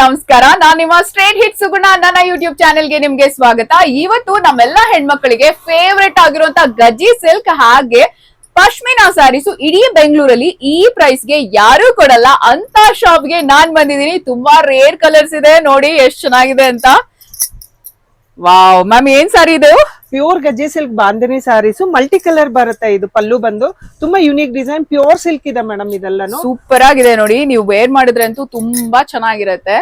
ನಮಸ್ಕಾರ. ನಾನು ನಿಮ್ಮ ಸ್ಟ್ರೇಟ್ ಹಿಟ್ ಸುಗುಣ ನನ್ನ ಯೂಟ್ಯೂಬ್ ಚಾನೆಲ್ಗೆ ನಿಮ್ಗೆ ಸ್ವಾಗತ. ಇವತ್ತು ನಮ್ಮೆಲ್ಲ ಹೆಣ್ಮಕ್ಳಿಗೆ ಫೇವ್ರೆಟ್ ಆಗಿರುವಂತ ಗಜ್ಜಿ ಸಿಲ್ಕ್ ಹಾಗೆ ಪಶ್ಮಿನಾ ಸ್ಯಾರೀಸ್ ಇಡೀ ಬೆಂಗಳೂರಲ್ಲಿ ಈ ಪ್ರೈಸ್ ಗೆ ಯಾರು ಕೊಡಲ್ಲ ಅಂತ ಶಾಪ್ ಗೆ ನಾನ್ ಬಂದಿದ್ದೀನಿ. ತುಂಬಾ ರೇರ್ ಕಲರ್ಸ್ ಇದೆ, ನೋಡಿ ಎಷ್ಟು ಚೆನ್ನಾಗಿದೆ ಅಂತ. ವಾವ್ ಮ್ಯಾಮ್, ಏನ್ ಸಾರಿ ಇದು? Pure Gajji silk bandhani saris, multi colour ಬರುತ್ತೆ. ಇದು ಪಲ್ಲು ಬಂದು ತುಂಬಾ ಯುನೀಕ್ ಡಿಸೈನ್, ಪ್ಯೂರ್ ಸಿಲ್ಕ್ ಇದೆ ಮೇಡಮ್. ಇದೆಲ್ಲಾನು ಸೂಪರ್ ಆಗಿದೆ ನೋಡಿ, ನೀವು ವೇರ್ ಮಾಡಿದ್ರೆ ಅಂತೂ ತುಂಬಾ ಚೆನ್ನಾಗಿರತ್ತೆ.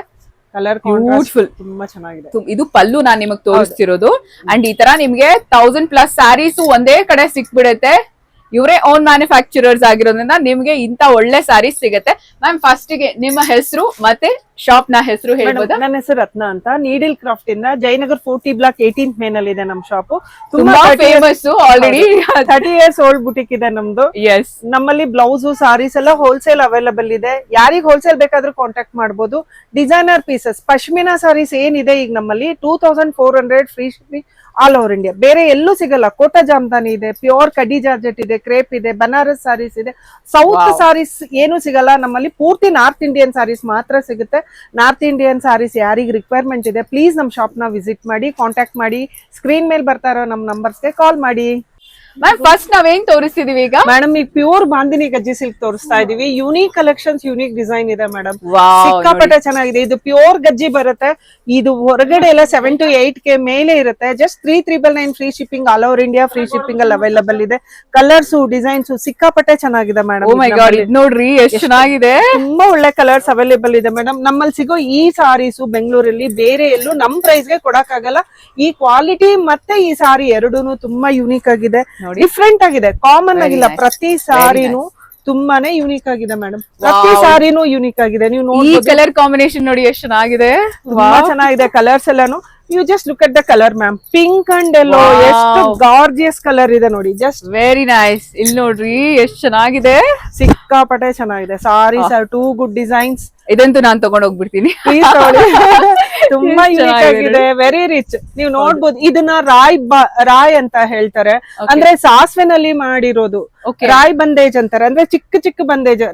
ಕಲರ್ ಬ್ಯೂಟಿಫುಲ್, ತುಂಬಾ ಚೆನ್ನಾಗಿದೆ. ಇದು ಪಲ್ಲು ನಾನ್ ನಿಮಗ್ ತೋರಿಸ್ತಿರೋದು. ಅಂಡ್ ಈ ತರ ನಿಮ್ಗೆ 1000+ ಸ್ಯಾರೀಸ್ ಒಂದೇ ಕಡೆ ಸಿಕ್ಬಿಡುತ್ತೆ. ಇವರೇ ಓನ್ ಮ್ಯಾನುಫ್ಯಾಕ್ಚರರ್ಸ್ ಆಗಿರೋದ್ರಿಂದ ನಿಮ್ಗೆ ಇಂತ ಒಳ್ಳೆ ಸ್ಯಾರೀಸ್ ಸಿಗುತ್ತೆ. ಮ್ಯಾಮ್, ಫಸ್ಟ್ ಗೆ ನಿಮ್ಮ ಹೆಸರು ಮತ್ತೆ ಶಾಪ್ ನ ಹೆಸರು ಹೇಳ್ಬೋದಾ? ನನ್ನ ಹೆಸರು ರತ್ನ ಅಂತ, ನೀಡಿಲ್ ಕ್ರಾಫ್ಟ್ ಇಂದ, ಜಯನಗರ್ 40 ಬ್ಲಾಕ್ 18th ಮೇ ನಲ್ಲಿ ಇದೆ ನಮ್ ಶಾಪ್. ತುಂಬಾ famous, already 30 years old boutique ಇದೆ ನಮ್ದು. ಎಸ್, ನಮ್ಮಲ್ಲಿ ಬ್ಲೌಸ್ ಸಾರೀಸ್ ಎಲ್ಲ ಹೋಲ್ಸೇಲ್ ಅವೈಲಬಲ್ ಇದೆ. ಯಾರಿಗ್ ಹೋಲ್ಸೇಲ್ ಬೇಕಾದ್ರೂ ಕಾಂಟ್ಯಾಕ್ಟ್ ಮಾಡಬಹುದು. ಡಿಸೈನರ್ ಪೀಸಸ್ ಪಶ್ಮಿನಾ ಸಾರೀಸ್ ಏನಿದೆ ಈಗ ನಮ್ಮಲ್ಲಿ 2400 free shipping all over India. ಬೇರೆ ಎಲ್ಲೂ ಸಿಗಲ್ಲ. ಕೋಟಾ ಜಾಮ್ದಾನಿ ಇದೆ, ಪ್ಯೂರ್ ಕಡಿ ಜಾರ್ಜೆಟ್ ಇದೆ, ಕ್ರೇಪ್ ಇದೆ, ಬನಾರಸ್ ಸಾರೀಸ್ ಇದೆ. ಸೌತ್ ಸಾರೀಸ್ ಏನು ಸಿಗಲ್ಲ ನಮ್ಮಲ್ಲಿ. ಪೂರ್ತಿ ನಾರ್ತ್ ಇಂಡಿಯನ್ ಸಾರೀಸ್ ಮಾತ್ರ ಸಿಗುತ್ತೆ. ನಾರ್ತ್ ಇಂಡಿಯನ್ ಸಾರೀಸ್ ಯಾರಿಗೆ ರಿಕ್ವೈರ್ಮೆಂಟ್ ಇದೆ ಪ್ಲೀಸ್ ನಮ್ ಶಾಪ್ ನ ವಿಸಿಟ್ ಮಾಡಿ, ಕಾಂಟ್ಯಾಕ್ಟ್ ಮಾಡಿ. ಸ್ಕ್ರೀನ್ ಮೇಲೆ ಬರ್ತಾ ಇರೋ ನಮ್ ನಂಬರ್ಸ್ಗೆ ಕಾಲ್ ಮಾಡಿ. ಮ್ಯಾಮ್, ಫಸ್ಟ್ ನಾವೇನ್ ತೋರಿಸ್ತಿದೀವಿ ಈಗ? ಮೇಡಮ್, ಈಗ ಪ್ಯೂರ್ ಬಾಂದಿನಿ ಗಜ್ಜಿ ಸಿಲ್ಕ್ ತೋರಿಸ್ತಾ ಇದೀವಿ. ಯುನೀಕ್ ಕಲೆಕ್ಷನ್ಸ್, ಯುನೀಕ್ ಡಿಸೈನ್ ಇದೆ ಮೇಡಮ್. ಸಿಕ್ಕಾಪಟ್ಟೆ ಚೆನ್ನಾಗಿದೆ. ಇದು ಪ್ಯೂರ್ ಗಜ್ಜಿ ಬರುತ್ತೆ. ಇದು ಹೊರಗಡೆ ಎಲ್ಲ 7 to 8K ಮೇಲೆ ಇರುತ್ತೆ. Just 3999 free shipping all over India. Free shipping ಅಲ್ಲಿ ಅವೈಲಬಲ್ ಇದೆ. ಕಲರ್ಸ್, ಡಿಸೈನ್ಸ್ ಸಿಕ್ಕಾಪಟ್ಟೆ ಚೆನ್ನಾಗಿದೆ ಮೇಡಮ್. ಓ ಮೈ ಗಾಡ್, ಇದು ನೋಡ್ರಿ ಎಷ್ಟು ಚೆನ್ನಾಗಿದೆ. ತುಂಬಾ ಒಳ್ಳೆ ಕಲರ್ಸ್ ಅವೈಲೇಬಲ್ ಇದೆ ಮೇಡಮ್. ನಮ್ಮಲ್ಲಿ ಸಿಗೋ ಈ ಸಾರೀಸು ಬೆಂಗಳೂರಲ್ಲಿ ಬೇರೆ ಎಲ್ಲೂ ನಮ್ ಪ್ರೈಸ್ ಗೆ ಕೊಡಕ್ಕಾಗಲ್ಲ. ಈ ಕ್ವಾಲಿಟಿ ಮತ್ತೆ ಈ ಸಾರಿ ಎರಡೂನು ತುಂಬಾ ಯುನೀಕ್ ಆಗಿದೆ, ಡಿಫ್ರೆಂಟ್ ಆಗಿದೆ, ಕಾಮನ್ ಆಗಿಲ್ಲ. ಪ್ರತಿ ಸಾರಿನೂ ತುಂಬಾನೇ ಯುನೀಕ್ ಆಗಿದೆ ಮೇಡಮ್. ಪ್ರತಿ ಸಾರಿನೂ ಯುನೀಕ್ ಆಗಿದೆ. ನೀವು ನೋಡಿ, ಕಲರ್ ಕಾಂಬಿನೇಷನ್ ನೋಡಿ ಎಷ್ಟು ಚೆನ್ನಾಗಿದೆ. ತುಂಬಾ ಚೆನ್ನಾಗಿದೆ. ಕಲರ್ಸ್ ಎಲ್ಲಾನು you just look at the colour ma'am. Pink and yellow ಎಷ್ಟು ಗಾರ್ಜಿಯಸ್ ಕಲರ್ ಇದೆ ನೋಡಿ. Just very nice. ಇಲ್ಲಿ ನೋಡ್ರಿ ಎಷ್ಟು ಚೆನ್ನಾಗಿದೆ, ಸಿಕ್ಕಾಪಟ್ಟೆ ಚೆನ್ನಾಗಿದೆ. Saris are too good designs. ಇದಂತೂ ನಾನ್ ತಗೊಂಡ್ ಹೋಗ್ಬಿಡ್ತೀನಿ. ತುಂಬಾ ಯೂನಿಕ್ ಆಗಿದೆ, ವೆರಿ ರಿಚ್. ನೀವು ನೋಡ್ಬೋದು, ಇದನ್ನ ರಾಯ್ ಅಂತ ಹೇಳ್ತಾರೆ. ಅಂದ್ರೆ ಸಾಸ್ವೆನಲ್ಲಿ ಮಾಡಿರೋದು. ರಾಯ್ ಬಂದೇಜ್ ಅಂತಾರೆ. ಅಂದ್ರೆ ಚಿಕ್ಕ ಚಿಕ್ಕ ಬಂದೇಜ್.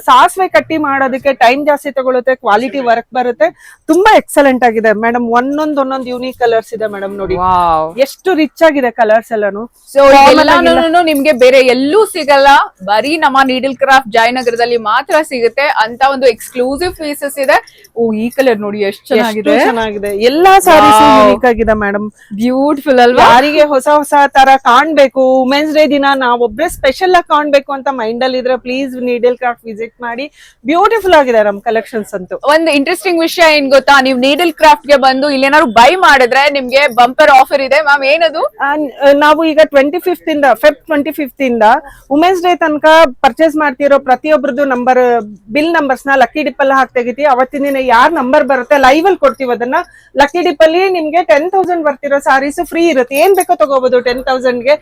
ಸಾಸ್ವೆ ಕಟ್ಟಿ ಮಾಡೋದಕ್ಕೆ ಟೈಮ್ ಜಾಸ್ತಿ ತಗೊಳುತ್ತೆ, ಕ್ವಾಲಿಟಿ ವರ್ಕ್ ಬರುತ್ತೆ. ತುಂಬಾ ಎಕ್ಸಲೆಂಟ್ ಆಗಿದೆ ಮೇಡಮ್. ಒಂದೊಂದ್ ಯೂನಿಕ್ ಕಲರ್ಸ್ ಇದೆ ಮೇಡಮ್. ನೋಡಿ ಎಷ್ಟು ರಿಚ್ ಆಗಿದೆ ಕಲರ್ಸ್ ಎಲ್ಲಾನು. ಸೊ ಎಲ್ಲಾನು ನಿಮ್ಗೆ ಬೇರೆ ಎಲ್ಲೂ ಸಿಗಲ್ಲ, ಬರೀ ನಮ್ಮ ನೀಡಲ್ ಕ್ರಾಫ್ಟ್ ಜಯನಗರದಲ್ಲಿ ಮಾತ್ರ ಸಿಗುತ್ತೆ ಅಂತ ಒಂದು ಎಕ್ಸ್ಕ್ಲೂಸಿವ್ ಪೀಸಸ್ ಇದೆ. ಓ, ಈ ಕಲರ್ ನೋಡಿ ಎಷ್ಟು ಚೆನ್ನಾಗಿದೆ. ಎಲ್ಲಾ ಸಾರೀಸ್ ಯೂನಿಕ್ ಆಗಿದೆ ಮೇಡಮ್. ಬ್ಯೂಟಿಫುಲ್ ಅಲ್ವಾ? ಯಾರಿಗೆ ಹೊಸ ತರ ಕಾಣ್ಬೇಕು, ವುಮೆನ್ಸ್ ಡೇ ದಿನ ನಾವೊಬ್ರೆ ಸ್ಪೆಷಲ್ ಆಗಿ ಕಾಣ್ಬೇಕು ಅಂತ ಮೈಂಡ್ ಅಲ್ಲಿ ಇದ್ರೆ ಪ್ಲೀಸ್ ನೀಡಲ್ ಕ್ರಾಫ್ಟ್ ವಿಸಿಟ್ ಮಾಡಿ. ಬ್ಯೂಟಿಫುಲ್ ಆಗಿದೆ ನಮ್ ಕಲೆಕ್ಷನ್ಸ್ ಅಂತೂ. ಒಂದು ಇಂಟ್ರೆಸ್ಟಿಂಗ್ ವಿಷಯ ಏನ್ ಗೊತ್ತಾ, ನೀವು ನೀಡಲ್ ಕ್ರಾಫ್ಟ್ ಗೆ ಬಂದು ಇಲ್ಲೇನಾದ್ರು ಬೈ ಮಾಡಿದ್ರೆ ನಿಮ್ಗೆ ಬಂಪರ್ ಆಫರ್ ಇದೆ ಮ್ಯಾಮ್. ಏನದು? ನಾವು ಈಗ ಫೆಬ್ 25th ಇಂದ ವುಮೆನ್ಸ್ ಡೇ ತನಕ ಪರ್ಚೇಸ್ ಮಾಡ್ತಿರೋ ಪ್ರತಿಯೊಬ್ಬರದು ಬಿಲ್ ನಂಬರ್ಸ್ ನ ಲಕ್ಕಿ ಡಿಪ್ ಅಲ್ಲಿ ಹಾಕಿ ತೆಗಿತೀವಿ. ಅವತ್ತಿನ ದಿನ ಯಾರ್ ನಂಬರ್ ಬರುತ್ತೆ ಲೈವ್ ಅಲ್ಲಿ ಕೊಡ್ತೀವಿ. ಅದನ್ನ ಲಕ್ಕಿ ಡಿಪ್ ಅಲ್ಲಿ ನಿಮ್ಗೆ 10,000 ಬರ್ತಿರೋ ಸಾರೀಸ್ ಫ್ರೀ ಇರುತ್ತೆ. ಏನ್ ಬೇಕೋ ತಗೋಬಹುದು 10,000ಗೆ.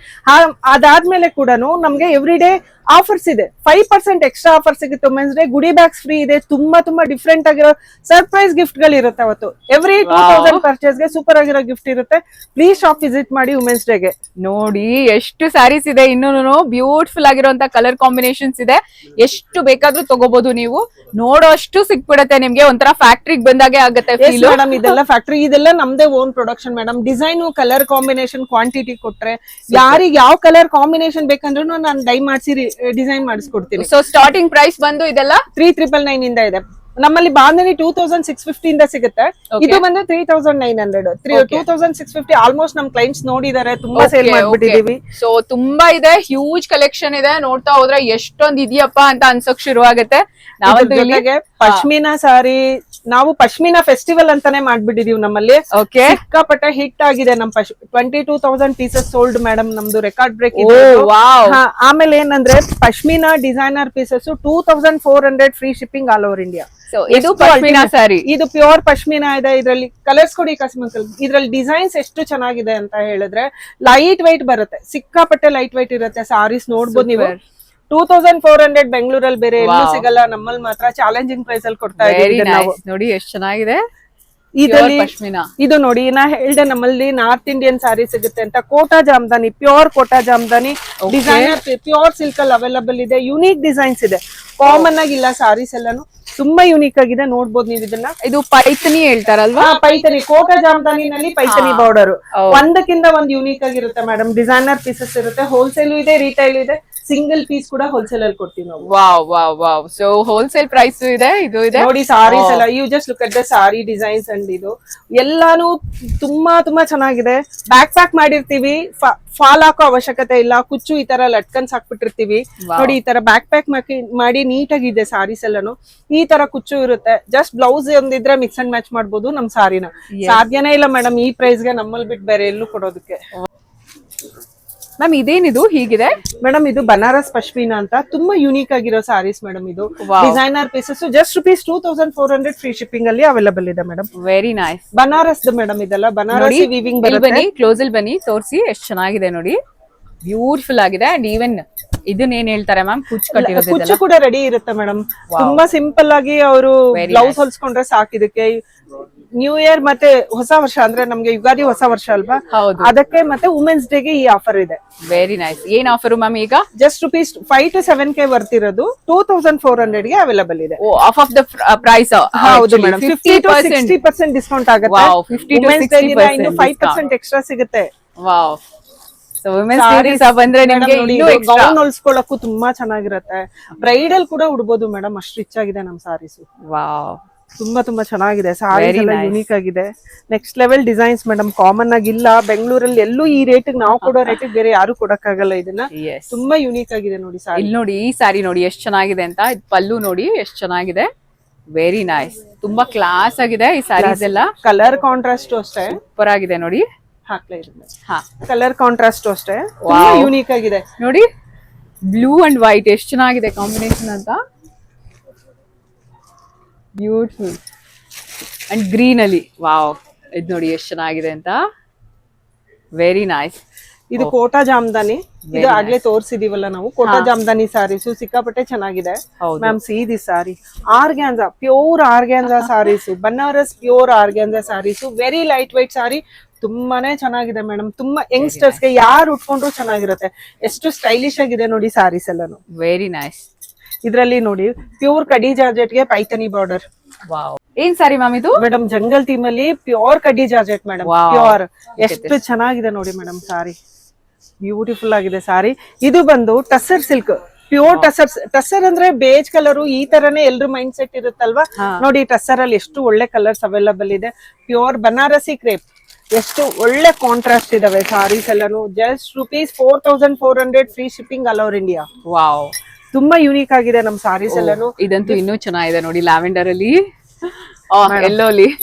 ಅದಾದ್ಮೇಲೆ ಕೂಡ ನಮ್ಗೆ ಎವ್ರಿ ಡೇ ಆಫರ್ಸ್ ಇದೆ. 5% ಎಕ್ಸ್ಟ್ರಾ ಆಫರ್ ಸಿಗುತ್ತೆ. ವುಮೆನ್ಸ್ ಡೇ ಗುಡಿ ಬ್ಯಾಗ್ಸ್ ಫ್ರೀ ಇದೆ. ತುಂಬಾ ಡಿಫ್ರೆಂಟ್ ಆಗಿರೋ ಸರ್ಪ್ರೈಸ್ ಗಿಫ್ಟ್ ಗಳು ಇರುತ್ತೆ ಅವತ್ತು. ಎವ್ರಿ 2000 ಪರ್ಚೇಸ್ ಗೆ ಸೂಪರ್ ಆಗಿರೋ ಗಿಫ್ಟ್ ಇರುತ್ತೆ. ಪ್ಲೀಸ್ ಶಾಪ್ ವಿಸಿಟ್ ಮಾಡಿ ವುಮೆನ್ಸ್ ಡೇಗೆ. ನೋಡಿ ಎಷ್ಟು ಸ್ಯಾರೀಸ್ ಇದೆ. ಇನ್ನೂ ಬ್ಯೂಟಿಫುಲ್ ಆಗಿರುವಂತ ಕಲರ್ ಕಾಂಬಿನೇಷನ್ಸ್ ಇದೆ. ಎಷ್ಟು ಬೇಕಾದ್ರೂ ತಗೋಬಹುದು ನೀವು. ನೋಡೋಷ್ಟು ಸಿಕ್ಬಿಡತ್ತೆ ನಿಮ್ಗೆ. ಒಂಥರ ಫ್ಯಾಕ್ಟ್ರಿಗೆ ಬಂದಾಗೆ ಆಗುತ್ತೆ ಮೇಡಮ್. ಇದೆಲ್ಲ ಫ್ಯಾಕ್ಟ್ರಿ, ಇದೆಲ್ಲ ನಮ್ದೇ own production madam. Design, colour combination, quantity ಕೊಟ್ರೆ ಯಾರಿಗೆ ಯಾವ ಕಲರ್ ಕಾಂಬಿನೇಷನ್ ಬೇಕಂದ್ರೂ ನಾನು ಡೈ ಮಾಡಿಸಿ ಡಿಸೈನ್ ಮಾಡಿಸ್ಕೊಡ್ತೀನಿ. ಸೊ ಸ್ಟಾರ್ಟಿಂಗ್ ಪ್ರೈಸ್ ಬಂದು ಇದೆಲ್ಲ 3,999 ಇಂದ ಇದೆ. ನಮ್ಮಲ್ಲಿ ಬಾಂಧನಿ 2,650 ಇಂದ ಸಿಗುತ್ತೆ. ಇದು ಬಂದು 3,900. 2,650 ಆಲ್ಮೋಸ್ಟ್ ನಮ್ ಕ್ಲೈಂಟ್ಸ್ ನೋಡಿದಾರೆ, ತುಂಬಾ ಸೇಲ್ ಮಾಡ್ಬಿಟ್ಟಿದೀವಿ. ಸೊ ತುಂಬಾ ಇದೆ, ಹ್ಯೂಜ್ ಕಲೆಕ್ಷನ್ ಇದೆ. ನೋಡ್ತಾ ಹೋದ್ರೆ ಎಷ್ಟೊಂದ್ ಇದೆಯಪ್ಪ ಅಂತ ಅನ್ಸೋಕ್ ಶುರು ಆಗುತ್ತೆ. ಜೊತೆಗೆ ಪಶ್ಮಿನಾ ಸಾರಿ, ನಾವು ಪಶ್ಮಿನಾ ಫೆಸ್ಟಿವಲ್ ಅಂತಾನೆ ಮಾಡ್ಬಿಟ್ಟಿದೀವಿ ನಮ್ಮಲ್ಲಿ. ಸಿಕ್ಕಾಪಟ್ಟೆ ಹಿಟ್ ಆಗಿದೆ. ನಮ್ 22,000 ಪೀಸಸ್ ಸೋಲ್ಡ್ ಮೇಡಮ್. ನಮ್ದು ರೆಕಾರ್ಡ್ ಬ್ರೇಕ್ ಇದೆ. ಆಮೇಲೆ ಏನಂದ್ರೆ pashmina designer pieces 2,400 free shipping all over India. ಇದು ಪಶ್ಮಿನಾ ಸಾರಿ. ಇದು ಪ್ಯೂರ್ ಪಶ್ಮಿನಾ ಇದೆ. ಇದ್ರಲ್ಲಿ ಕಲರ್ಸ್ ಕೊಡಿ ಕಸ್ಮಕಲ್. ಇದ್ರಲ್ಲಿ ಡಿಸೈನ್ಸ್ ಎಷ್ಟು ಚೆನ್ನಾಗಿದೆ ಅಂತ ಹೇಳಿದ್ರೆ ಲೈಟ್ ವೈಟ್ ಬರುತ್ತೆ. ಸಿಕ್ಕಾಪಟ್ಟೆ ಲೈಟ್ ವೈಟ್ ಇರುತ್ತೆ ಸಾರೀಸ್. ನೋಡ್ಬೋದು ನೀವು. 2,400 ಬೆಂಗಳೂರಲ್ಲಿ ಬೇರೆ ಎಲ್ಲೂ ಸಿಗಲ್ಲ, ನಮ್ಮಲ್ಲಿ ಮಾತ್ರ ಚಾಲೆಂಜಿಂಗ್ ಪ್ರೈಸ್ ಅಲ್ಲಿ ಕೊಡ್ತಾ ಇದ್ದೀವಿ ನಾವು. ನೋಡಿ ಎಷ್ಟು ಚೆನ್ನಾಗಿದೆ. ಇದರಲ್ಲಿ ಪಶ್ಮಿನಾ. ಇದು ನೋಡಿ ನಾ ಹೇಳ್ದೆ ನಮ್ಮಲ್ಲಿ ನಾರ್ತ್ ಇಂಡಿಯನ್ ಸಾರಿ ಸಿಗುತ್ತೆ ಅಂತ. Kota Jamdani, pure Kota Jamdani, designer pure silk ಅಲ್ಲಿ ಅವೈಲಬಲ್ ಇದೆ. ಯುನೀಕ್ ಡಿಸೈನ್ಸ್ ಇದೆ, ಕಾಮನ್ ಆಗಿಲ್ಲ ಸಾರೀಸ್ ಎಲ್ಲಾನು ತುಂಬಾ ಯುನೀಕ್ ಆಗಿದೆ. ನೋಡ್ಬೋದು ನೀವು ಇದನ್ನ. ಇದು ಪೈಥನಿ ಹೇಳ್ತಾರಲ್ವಾ? ಪೈಥನಿ, ಕೋಟಾ ಜಾಮ್ದಾನಿನಲ್ಲಿ ಪೈಥನಿ ಬಾರ್ಡರ್ ಒಂದಕ್ಕಿಂತ ಒಂದ್ ಯುನೀಕ್ ಆಗಿರುತ್ತೆ ಮೇಡಮ್. ಡಿಸೈನರ್ ಪೀಸಸ್ ಇರುತ್ತೆ, ಹೋಲ್ಸೇಲ್ ಇದೆ, ರಿಟೈಲ್ ಇದೆ, ಸಿಂಗಲ್ ಪೀಸ್ ಕೂಡ ಹೋಲ್ಸೇಲ್ ಅಲ್ಲಿ ಕೊಡ್ತೀವಿ ನಾವು. ವಾವ್. ಸೊ ಹೋಲ್ಸೇಲ್ ಪ್ರೈಸ್ ಇದೆ, ಇದು ಇದೆ ನೋಡಿ ಸಾರೀಸ್ ಎಲ್ಲ. You just look at the sari designs and ಇದು ಎಲ್ಲಾನು ತುಂಬಾ ಚೆನ್ನಾಗಿದೆ. ಬ್ಯಾಕ್ ಪ್ಯಾಕ್ ಮಾಡಿರ್ತೀವಿ, ಫಾಲ್ ಹಾಕೋ ಅವಶ್ಯಕತೆ ಇಲ್ಲ. ಕುಚ್ಚು ಈ ತರ ಲಟ್ಕನ್ಸ್ ಹಾಕ್ಬಿಟ್ಟಿರ್ತೀವಿ ನೋಡಿ. ಈ ತರ ಬ್ಯಾಕ್ ಪ್ಯಾಕ್ ಮಾಡಿ ನೀಟಾಗಿದೆ ಸಾರೀಸ್ ಎಲ್ಲಾನು. ಈ ತರ ಕುಚ್ಚು ಇರುತ್ತೆ. ಜಸ್ಟ್ ಬ್ಲೌಸ್ ಒಂದಿದ್ರೆ ಮಿಕ್ಸ್ ಅಂಡ್ ಮ್ಯಾಚ್ ಮಾಡ್ಬೋದು ನಮ್ ಸಾರಿನ. ಸಾಧ್ಯನೇ ಇಲ್ಲ ಮೇಡಮ್ ಈ ಪ್ರೈಸ್ ಗೆ ನಮ್ಮಲ್ಲಿ ಬಿಟ್ಟು ಬೇರೆ ಎಲ್ಲೂ ಕೊಡೋದಕ್ಕೆ. ಮ್ಯಾಮ್ ಇದೇನಿದು ಹೀಗಿದೆ? ಮೇಡಮ್ ಇದು ಬನಾರಸ್ ಪಶ್ಮಿನಾ ಅಂತ ತುಂಬಾ ಯುನೀಕ್ ಆಗಿರೋ ಸಾರೀಸ್ ಮೇಡಮ್. ಇದು designer pieces just ₹2400 free shipping ಅಲ್ಲಿ ಅವೈಲಬಲ್ ಇದೆ madam. Very nice. Banaras madam ಇದೆಲ್ಲ ಬನಾರಸಿ ವೀವಿಂಗ್ ಬನ್ನಿ, ಕ್ಲೋಸ್ ಅಲ್ಲಿ ಬನ್ನಿ, ತೋರಿಸಿ ಎಷ್ಟು ಚೆನ್ನಾಗಿದೆ ನೋಡಿ. ಬ್ಯೂಟಿಫುಲ್ ಆಗಿದೆ. ಅಂಡ್ ಈವನ್ ಇದನ್ನ ಏನ್ ಹೇಳ್ತಾರೆ ಮ್ಯಾಮ್, ಕುಚ್ಚು ಕೂಡ ರೆಡಿ ಇರುತ್ತೆ ಮೇಡಮ್. ತುಂಬಾ ಸಿಂಪಲ್ ಆಗಿ ಅವರು ಬ್ಲೌಸ್ ಹೊಲ್ಸ್ಕೊಂಡ್ರೆ ಸಾಕು. ಇದಕ್ಕೆ ನ್ಯೂ ಇಯರ್ ಮತ್ತೆ ಹೊಸ ವರ್ಷ ಅಂದ್ರೆ ನಮ್ಗೆ ಯುಗಾದಿ ಹೊಸ ವರ್ಷ ಅಲ್ವಾ, ಅದಕ್ಕೆ ಮತ್ತೆ ವುಮೆನ್ಸ್ ಡೇ ಗೆ ಈ ಆಫರ್ ಇದೆ. Very nice. ಏನ್ ಆಫರ್ ಮ್ಯಾಮ್ ಈಗ? ಜಸ್ಟ್ ₹5 to 7K ಬರ್ತಿರೋದು 2400 ಗೆ ಅವೈಲಬಲ್ ಇದೆ. Half of the price. ಹೌದು ಮೇಡಮ್, 50 to 60% ಡಿಸ್ಕೌಂಟ್ ಆಗುತ್ತೆ. 50 to 60% ಇನ್ನು 5% ಎಕ್ಸ್ಟ್ರಾ ಸಿಗುತ್ತೆ. ವಾವ್. ಸೊ ವುಮೆನ್ಸ್ ಸ್ಯಾರೀಸ್ ಬಂದ್ರೆ ನಿಮಗೆ ಗೌನ್ ಹೊಲ್ಸ್ಕೊಳ್ಳಕ್ಕೂ ತುಂಬಾ ಚೆನ್ನಾಗಿರುತ್ತೆ. ಬ್ರೈಡಲ್ ಕೂಡ ಉಡ್ಬೋದು ಮೇಡಮ್, ಅಷ್ಟು ರಿಚ್ ಆಗಿದೆ ನಮ್ ಸಾರೀಸ್. ವಾವ್, ತುಂಬಾ ಚೆನ್ನಾಗಿದೆ. ಸಾರೀಸ್ ಎಲ್ಲ ಯುನೀಕ್ ಆಗಿದೆ. Next level designs madam, common ಆಗಿಲ್ಲ ಬೆಂಗಳೂರಲ್ಲಿ ಎಲ್ಲೂ ಈ ರೇಟ್ ನಾವು ಕೊಡೋ ರೇಟ್ ಬೇರೆ ಯಾರು ಕೊಡಕ್ಕಾಗಲ್ಲ. ಇದನ್ನ ತುಂಬಾ ಯುನೀಕ್ ಆಗಿದೆ ನೋಡಿ ಸಾರಿ. ಇಲ್ಲಿ ನೋಡಿ, ಈ ಸಾರಿ ನೋಡಿ ಎಷ್ಟು ಚೆನ್ನಾಗಿದೆ ಅಂತ. ಪಲ್ಲು ನೋಡಿ ಎಷ್ಟು ಚೆನ್ನಾಗಿದೆ. Very nice. ತುಂಬಾ ಕ್ಲಾಸ್ ಆಗಿದೆ ಈ ಸಾರೀಸ್ ಎಲ್ಲ. ಕಲರ್ ಕಾಂಟ್ರಾಸ್ಟ್ ಅಷ್ಟೇ ಸೂಪರ್ ಆಗಿದೆ ನೋಡಿ. ಕಲರ್ ಕಾಂಟ್ರಾಸ್ಟ್ ಅಷ್ಟೇ ಯುನೀಕ್ ಆಗಿದೆ ನೋಡಿ. ಬ್ಲೂ ಅಂಡ್ ವೈಟ್ ಎಷ್ಟು ಚೆನ್ನಾಗಿದೆ ಕಾಂಬಿನೇಷನ್ ಅಂತ. ಬ್ಯೂಟಿಫುಲ್. ಅಂಡ್ ಗ್ರೀನ್ ಅಲ್ಲಿ ವಾವ್, ಇದು ನೋಡಿ ಎಷ್ಟು ಚೆನ್ನಾಗಿದೆ ಅಂತ. Very nice. ಇದು ಕೋಟಾ ಜಾಮ್ದಾನಿ. ಇದು ಆಗ್ಲೇ ತೋರ್ಸಿದೀವಲ್ಲ ನಾವು. ಕೋಟಾ ಜಾಮ್ದಾನಿ ಸಾರೀಸು ಸಿಕ್ಕಾಪಟ್ಟೆ ಚೆನ್ನಾಗಿದೆ ಮ್ಯಾಮ್. ಸೀದಿ ಸಾರಿ, ಆರ್ಗ್ಯಾನ್ಸಾ, ಪ್ಯೂರ್ ಆರ್ಗ್ಯಾನ್ಸಾ ಸಾರೀಸು, ಬನಾರಸ್ ಪ್ಯೂರ್ ಆರ್ಗ್ಯಾನ್ಸಾ ಸಾರೀಸು. ವೆರಿ ಲೈಟ್ ವೈಟ್ ಸಾರಿ, ತುಂಬಾನೇ ಚೆನ್ನಾಗಿದೆ ಮೇಡಮ್. ತುಂಬಾ ಯಂಗ್ಸ್ಟರ್ಸ್ ಗೆ ಯಾರು ಉಟ್ಕೊಂಡ್ರು ಚೆನ್ನಾಗಿರುತ್ತೆ. ಎಷ್ಟು ಸ್ಟೈಲಿಶ್ ಆಗಿದೆ ನೋಡಿ ಸಾರೀಸ್ ಎಲ್ಲಾನು. Very nice. ಇದ್ರಲ್ಲಿ ನೋಡಿ ಪ್ಯೂರ್ ಕಡಿ ಜಾರ್ಜೆಟ್ ಗೆ ಪೈಥನಿ ಬಾರ್ಡರ್. ವಾವ್. ಏನ್ ಸಾರಿ ಮ್ಯಾಮ್ ಇದು? ಮೇಡಮ್ ಜಂಗಲ್ ಥೀಮ್ ಅಲ್ಲಿ ಪ್ಯೂರ್ ಕಡಿ ಜಾರ್ಜೆಟ್ ಮೇಡಮ್. ಪ್ಯೂರ್ ಎಷ್ಟು ಚೆನ್ನಾಗಿದೆ ನೋಡಿ ಮೇಡಮ್ ಸಾರಿ. ಬ್ಯೂಟಿಫುಲ್ ಆಗಿದೆ ಸಾರಿ. ಇದು ಬಂದು ಟಸರ್ ಸಿಲ್ಕ್, ಪ್ಯೂರ್ ಟಸರ್. ಟಸರ್ ಅಂದ್ರೆ ಬೇಜ್ ಕಲರ್, ಈ ತರನೇ ಎಲ್ರು ಮೈಂಡ್ ಸೆಟ್ ಇರುತ್ತಲ್ವಾ ನೋಡಿ. ಟಸರ್ ಅಲ್ಲಿ ಎಷ್ಟು ಒಳ್ಳೆ ಕಲರ್ಸ್ ಅವೈಲಬಲ್ ಇದೆ. ಪ್ಯೂರ್ ಬನಾರಸಿ ಕ್ರೇಪ್, ಎಷ್ಟು ಒಳ್ಳೆ ಕಾಂಟ್ರಾಸ್ಟ್ ಇದಾವೆ ಸಾರೀಸ್ ಎಲ್ಲಾನು. Just ₹4400 free shipping all over India. Wow, ತುಂಬಾ ಯುನೀಕ್ ಆಗಿದೆ ನಮ್ ಸಾರೀಸ್ ಎಲ್ಲಾನು. ಇದಂತೂ ಇನ್ನೂ ಚೆನ್ನಾಗಿದೆ ನೋಡಿ. ಲ್ಯಾವೆಂಡರ್ ಅಲ್ಲಿ,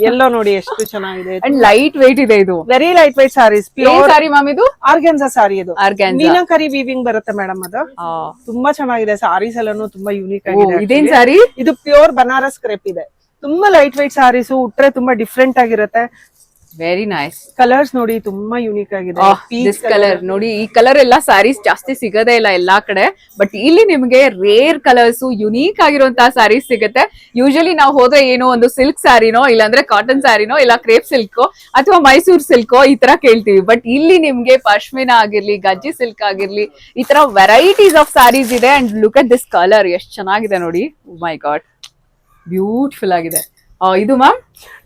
ಎಲ್ಲೋ ನೋಡಿ ಎಷ್ಟು ಚೆನ್ನಾಗಿದೆ. ಅಂಡ್ ಲೈಟ್ ವೇಟ್ ಇದೆ. ಇದು very light weight saris. Pure sari ma'am ಇದು? ಆರ್ಗ್ಯಾನ್ಸಾ ಸಾರಿ. ಇದು ಮೀನಾಕರಿ ವೀವಿಂಗ್ ಬರುತ್ತೆ ಮೇಡಮ್. ಅದು ತುಂಬಾ ಚೆನ್ನಾಗಿದೆ ಸಾರೀಸ್ ಎಲ್ಲಾನು, ತುಂಬಾ ಯುನೀಕ್ ಆಗಿದೆ. ಇದೇನ್ ಸಾರಿ? ಇದು ಪ್ಯೂರ್ ಬನಾರಸ್ ಕ್ರೇಪ್ ಇದೆ. ತುಂಬಾ ಲೈಟ್ ವೈಟ್ ಸಾರೀಸ್, ಉಟ್ರೆ ತುಂಬಾ ಡಿಫ್ರೆಂಟ್ ಆಗಿರುತ್ತೆ. Very nice. ಕಲರ್ಸ್ ನೋಡಿ ತುಂಬಾ ಯುನೀಕ್ ಆಗಿದೆ. ದಿಸ್ ಕಲರ್ ನೋಡಿ. ಈ ಕಲರ್ ಎಲ್ಲ ಸಾರೀಸ್ ಜಾಸ್ತಿ ಸಿಗದೇ ಇಲ್ಲ ಎಲ್ಲಾ ಕಡೆ, ಬಟ್ ಇಲ್ಲಿ ನಿಮ್ಗೆ ರೇರ್ ಕಲರ್ಸ್, ಯುನೀಕ್ ಆಗಿರುವಂತಹ ಸಾರೀಸ್ ಸಿಗುತ್ತೆ. ಯೂಶಲಿ ನಾವು ಹೋದ್ರೆ ಏನೋ ಒಂದು ಸಿಲ್ಕ್ ಸ್ಯಾರಿನೋ, ಇಲ್ಲಾಂದ್ರೆ ಕಾಟನ್ ಸ್ಯಾರಿನೋ, ಇಲ್ಲ ಕ್ರೇಪ್ ಸಿಲ್ಕ್ ಅಥವಾ ಮೈಸೂರ್ ಸಿಲ್ಕ್ ಈ ತರ ಕೇಳ್ತೀವಿ. ಬಟ್ ಇಲ್ಲಿ ನಿಮ್ಗೆ ಪಶ್ಮಿನಾ ಆಗಿರ್ಲಿ, ಗಜ್ಜಿ ಸಿಲ್ಕ್ ಆಗಿರ್ಲಿ, ಈ ತರ ವೆರೈಟೀಸ್ ಆಫ್ ಸಾರೀಸ್ ಇದೆ. And look at this colour, ಎಷ್ಟು ಚೆನ್ನಾಗಿದೆ ನೋಡಿ. ಮೈ ಗಾಡ್, ಬ್ಯೂಟಿಫುಲ್ ಆಗಿದೆ. ಇದು ಮ್ಯಾಮ್,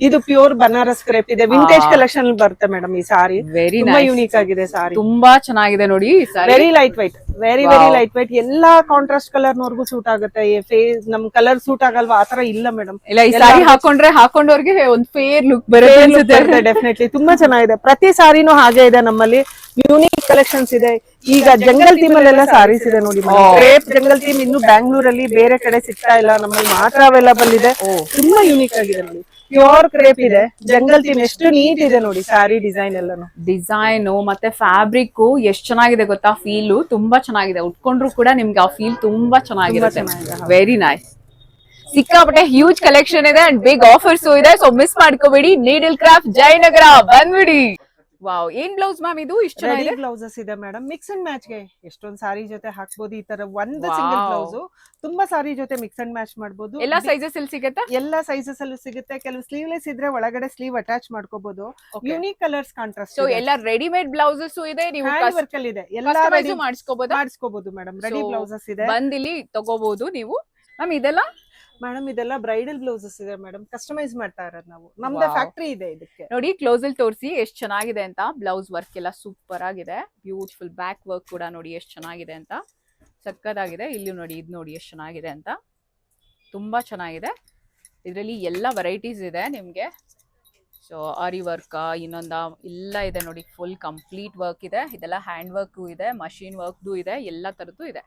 ಇದು ಪ್ಯೂರ್ ಬನಾರಸ್ ಕ್ರೇಪ್ ಇದೆ. ವಿಂಟೇಜ್ ಕಲೆಕ್ಷನ್ ಬರುತ್ತೆ ಮೇಡಮ್ ಈ ಸಾರಿ. ವೆರಿ ಯುನೀಕ್ ಆಗಿದೆ ಸಾರಿ. ತುಂಬಾ ಚೆನ್ನಾಗಿದೆ ನೋಡಿ. Very light white, very light white. ಎಲ್ಲಾ ಕಾಂಟ್ರಾಸ್ಟ್ ಕಲರ್ ನೋರ್ಗು ಸೂಟ್ ಆಗುತ್ತೆ. ನಮ್ ಕಲರ್ ಸೂಟ್ ಆಗಲ್ವಾ ಆತರ ಇಲ್ಲ ಮೇಡಮ್. ಇಲ್ಲ, ಈ ಸಾರಿ ಹಾಕೊಂಡವ್ರಿಗೆ ಒಂದು ಫೇರ್ ಲುಕ್ ಬರುತ್ತೆ ಡೆಫಿನೆಟ್ಲಿ. ತುಂಬಾ ಚೆನ್ನಾಗಿದೆ. ಪ್ರತಿ ಸಾರಿನೂ ಹಾಗೆ ಇದೆ ನಮ್ಮಲ್ಲಿ. ಯೂನಿಕ್ ಕಲೆಕ್ಷನ್ಸ್ ಇದೆ. ಈಗ ಜಂಗಲ್ ಥೀಮ್ ಅಲ್ಲೆಲ್ಲ ಸಾರೀಸ್ ಇದೆ ನೋಡಿ. ಕ್ರೇಪ್ ಜಂಗಲ್ ಥೀಮ್ ಇನ್ನು ಬ್ಯಾಂಗ್ಳೂರಲ್ಲಿ ಬೇರೆ ಕಡೆ ಸಿಗ್ತಾ ಇಲ್ಲ, ನಮ್ಮಲ್ಲಿ ಮಾತ್ರ ಅವೈಲಬಲ್ ಇದೆ. ತುಂಬಾ ಯುನೀಕ್ ಆಗಿದೆ ನೋಡಿ. ಪ್ಯೂರ್ ಕ್ರೇಪ್ ಇದೆ, ಜಂಗಲ್ ಥೀಮ್. ಎಷ್ಟು ನೀಟ್ ಇದೆ ನೋಡಿ ಸಾರಿ ಡಿಸೈನ್ ಎಲ್ಲಾನು. ಡಿಸೈನ್ ಮತ್ತೆ ಫ್ಯಾಬ್ರಿಕ್ ಎಷ್ಟು ಚೆನ್ನಾಗಿದೆ ಗೊತ್ತಾ. ಫೀಲ್ ತುಂಬಾ ಚೆನ್ನಾಗಿದೆ. ಉಟ್ಕೊಂಡ್ರು ಕೂಡ ನಿಮ್ಗೆ ಆ ಫೀಲ್ ತುಂಬಾ ಚೆನ್ನಾಗಿರುತ್ತೆ. Very nice. ಸಿಕ್ಕಾಪಟ್ಟೆ ಹ್ಯೂಜ್ ಕಲೆಕ್ಷನ್ ಇದೆ ಅಂಡ್ ಬಿಗ್ ಆಫರ್ಸ್ ಇದೆ. ಸೊ ಮಿಸ್ ಮಾಡ್ಕೋಬೇಡಿ. ನೀಡಲ್ ಕ್ರಾಫ್ಟ್ ಜಯನಗರ ಬಂದ್ಬಿಡಿ. ವಾವ್, ಏನ್ ಬ್ಲೌಸ್ ಮ್ಯಾಮ್ ಇದು ಇಷ್ಟು ರೆಡಿ ಚೆನ್ನಾಗಿದೆ? ಬ್ಲೌಸಸ್ ಇದೆ ಮೇಡಮ್, ಮಿಕ್ಸ್ ಅಂಡ್ ಮ್ಯಾಚ್ ಗೆ ಎಷ್ಟೊಂದ್ ಸಾರಿ ಜೊತೆ ಹಾಕ್ಬೋದು. ಈ ತರ ಒಂದು Wow. ಸಿಂಗಲ್ ಬ್ಲೌಸ್ ತುಂಬಾ ಸಾರಿ ಜೊತೆ ಮಿಕ್ಸ್ ಅಂಡ್ ಮ್ಯಾಚ್ ಮಾಡ್ಬೋದು. ಎಲ್ಲಾ ಸೈಜಸ್ ಅಲ್ಲಿ ಸಿಗತ್ತಾ? ಎಲ್ಲಾ ಸೈಜಸ್ ಅಲ್ಲೂ ಸಿಗುತ್ತೆ. ಕೆಲವು ಸ್ಲೀವ್ಲೆಸ್ ಇದ್ರೆ ಒಳಗಡೆ ಸ್ಲೀವ್ ಅಟ್ಯಾಚ್ ಮಾಡ್ಕೋಬಹುದು. Okay. Unique colours contrast. So ಎಲ್ಲ ರೆಡಿಮೇಡ್ ಬ್ಲೌಸಸ್ ಇದೆ, ನೀವು ಹ್ಯಾಂಡ್ ವರ್ಕ್ ಅಲ್ಲಿ ಇದೆ, ಎಲ್ಲಾ ಕಸ್ಟಮೈಸ್ ಮಾಡಿಸ್ಕೋಬಹುದು. ಮಾಡಿಸ್ಕೋಬಹುದು ಮೇಡಮ್. ರೆಡಿ So, ಬ್ಲೌಸಸ್ ಇದೆ. ಬಂದ್ ಇಲ್ಲಿ ತಗೋಬಹುದು ನೀವು. ಮ್ಯಾಮ್ ಇದೆಲ್ಲ ಮೇಡಮ್ ಇದೆಲ್ಲ ಬ್ರೈಡಲ್ ಬ್ಲೌಸಸ್ ಇದೆ ಮೇಡಮ್, ಕಸ್ಟಮೈಸ್ ಮಾಡ್ತಾ ಇರೋದು ನಾವು. ನಮ್ದೇ Wow. ಫ್ಯಾಕ್ಟರಿ ಇದೆ ಇದಕ್ಕೆ. ನೋಡಿ ಕ್ಲೋಸ್ ಅಲ್ಲಿ ತೋರಿಸಿ ಎಷ್ಟು ಚೆನ್ನಾಗಿದೆ ಅಂತ. ಬ್ಲೌಸ್ ವರ್ಕ್ ಎಲ್ಲ ಸೂಪರ್ ಆಗಿದೆ, ಬ್ಯೂಟಿಫುಲ್ ಬ್ಯಾಕ್ ವರ್ಕ್ ಕೂಡ ನೋಡಿ ಎಷ್ಟು ಚೆನ್ನಾಗಿದೆ ಅಂತ, ಸಕ್ಕದಾಗಿದೆ. ಇಲ್ಲಿ ನೋಡಿ, ಇದು ನೋಡಿ ಎಷ್ಟು ಚೆನ್ನಾಗಿದೆ ಅಂತ, ತುಂಬಾ ಚೆನ್ನಾಗಿದೆ. ಇದರಲ್ಲಿ ಎಲ್ಲ ವೆರೈಟೀಸ್ ಇದೆ ನಿಮಗೆ. ಸೊ ಆರಿ ವರ್ಕ್ ಇನ್ನೊಂದ ಎಲ್ಲ ಇದೆ ನೋಡಿ, ಫುಲ್ ಕಂಪ್ಲೀಟ್ ವರ್ಕ್ ಇದೆ. ಇದೆಲ್ಲ ಹ್ಯಾಂಡ್ ವರ್ಕು ಇದೆ, ಮಷೀನ್ ವರ್ಕ್ದು ಇದೆ, ಎಲ್ಲ ಥರದ್ದು ಇದೆ.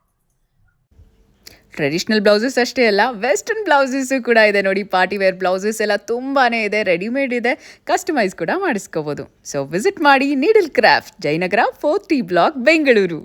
ಟ್ರೆಡಿಷ್ನಲ್ ಬ್ಲೌಸಸ್ ಅಷ್ಟೇ ಅಲ್ಲ, ವೆಸ್ಟರ್ನ್ ಬ್ಲೌಸಸ್ಸು ಕೂಡ ಇದೆ ನೋಡಿ. ಪಾರ್ಟಿ ವೇರ್ ಬ್ಲೌಸಸ್ ಎಲ್ಲ ತುಂಬಾ ಇದೆ, ರೆಡಿಮೇಡ್ ಇದೆ, ಕಸ್ಟಮೈಸ್ ಕೂಡ ಮಾಡಿಸ್ಕೋಬೋದು. ಸೊ ವಿಸಿಟ್ ಮಾಡಿ Needle Craft, Jayanagar 4th block, Bengaluru.